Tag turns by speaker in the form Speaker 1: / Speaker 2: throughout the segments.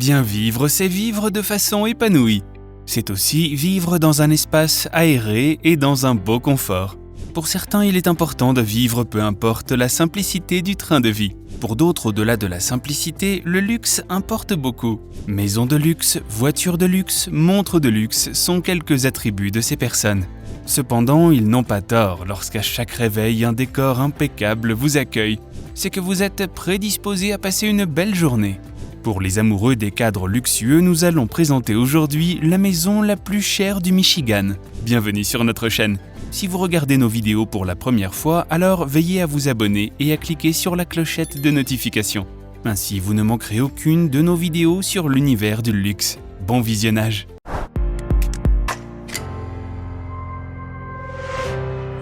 Speaker 1: Bien vivre, c'est vivre de façon épanouie. C'est aussi vivre dans un espace aéré et dans un beau confort. Pour certains, il est important de vivre peu importe la simplicité du train de vie. Pour d'autres, au-delà de la simplicité, le luxe importe beaucoup. Maison de luxe, voiture de luxe, montre de luxe sont quelques attributs de ces personnes. Cependant, ils n'ont pas tort lorsqu'à chaque réveil, un décor impeccable vous accueille. C'est que vous êtes prédisposé à passer une belle journée. Pour les amoureux des cadres luxueux, nous allons présenter aujourd'hui la maison la plus chère du Michigan. Bienvenue sur notre chaîne. Si vous regardez nos vidéos pour la première fois, alors veillez à vous abonner et à cliquer sur la clochette de notification. Ainsi, vous ne manquerez aucune de nos vidéos sur l'univers du luxe. Bon visionnage!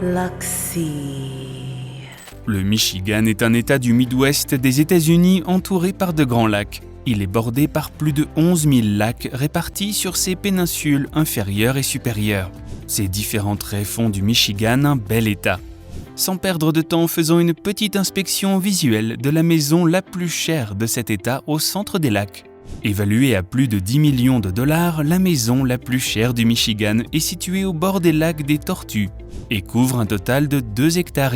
Speaker 2: Luxy.
Speaker 1: Le Michigan est un État du Midwest des États-Unis entouré par de grands lacs. Il est bordé par plus de 11 000 lacs répartis sur ses péninsules inférieures et supérieures. Ces différents traits font du Michigan un bel État. Sans perdre de temps, faisons une petite inspection visuelle de la maison la plus chère de cet État au centre des lacs. Évaluée à plus de 10 millions de dollars, la maison la plus chère du Michigan est située au bord des lacs des Tortues et couvre un total de 2,5 hectares.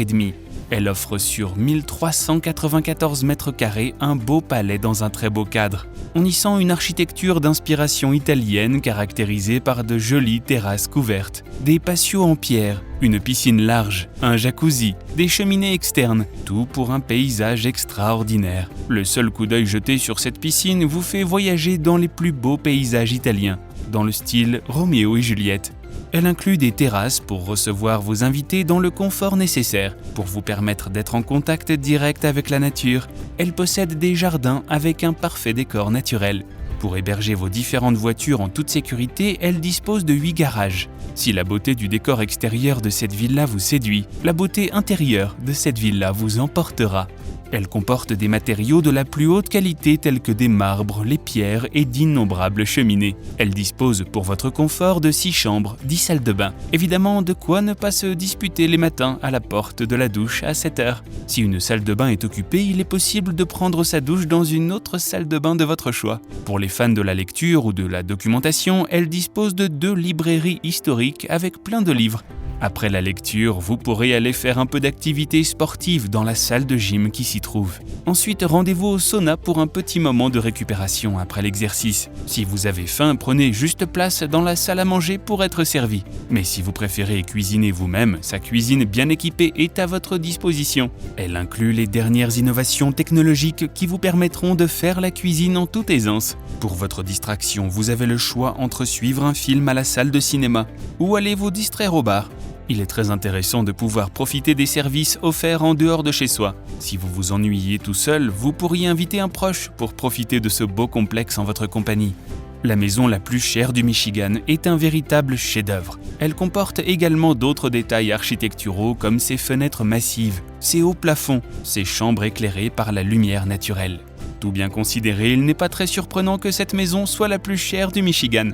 Speaker 1: Elle offre sur 1394 mètres carrés un beau palais dans un très beau cadre. On y sent une architecture d'inspiration italienne caractérisée par de jolies terrasses couvertes, des patios en pierre, une piscine large, un jacuzzi, des cheminées externes, tout pour un paysage extraordinaire. Le seul coup d'œil jeté sur cette piscine vous fait voyager dans les plus beaux paysages italiens, dans le style Roméo et Juliette. Elle inclut des terrasses pour recevoir vos invités dans le confort nécessaire pour vous permettre d'être en contact direct avec la nature. Elle possède des jardins avec un parfait décor naturel. Pour héberger vos différentes voitures en toute sécurité, elle dispose de 8 garages. Si la beauté du décor extérieur de cette villa vous séduit, la beauté intérieure de cette villa vous emportera. Elle comporte des matériaux de la plus haute qualité tels que des marbres, les pierres et d'innombrables cheminées. Elle dispose pour votre confort de 6 chambres, 10 salles de bain. Évidemment, de quoi ne pas se disputer les matins à la porte de la douche à 7 heures. Si une salle de bain est occupée, il est possible de prendre sa douche dans une autre salle de bain de votre choix. Pour les fans de la lecture ou de la documentation, elle dispose de 2 librairies historiques avec plein de livres. Après la lecture, vous pourrez aller faire un peu d'activité sportive dans la salle de gym qui s'y trouve. Ensuite, rendez-vous au sauna pour un petit moment de récupération après l'exercice. Si vous avez faim, prenez juste place dans la salle à manger pour être servi. Mais si vous préférez cuisiner vous-même, sa cuisine bien équipée est à votre disposition. Elle inclut les dernières innovations technologiques qui vous permettront de faire la cuisine en toute aisance. Pour votre distraction, vous avez le choix entre suivre un film à la salle de cinéma ou aller vous distraire au bar. Il est très intéressant de pouvoir profiter des services offerts en dehors de chez soi. Si vous vous ennuyez tout seul, vous pourriez inviter un proche pour profiter de ce beau complexe en votre compagnie. La maison la plus chère du Michigan est un véritable chef-d'œuvre. Elle comporte également d'autres détails architecturaux comme ses fenêtres massives, ses hauts plafonds, ses chambres éclairées par la lumière naturelle. Tout bien considéré, il n'est pas très surprenant que cette maison soit la plus chère du Michigan.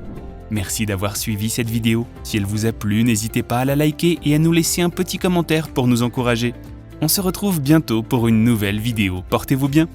Speaker 1: Merci d'avoir suivi cette vidéo. Si elle vous a plu, n'hésitez pas à la liker et à nous laisser un petit commentaire pour nous encourager. On se retrouve bientôt pour une nouvelle vidéo. Portez-vous bien.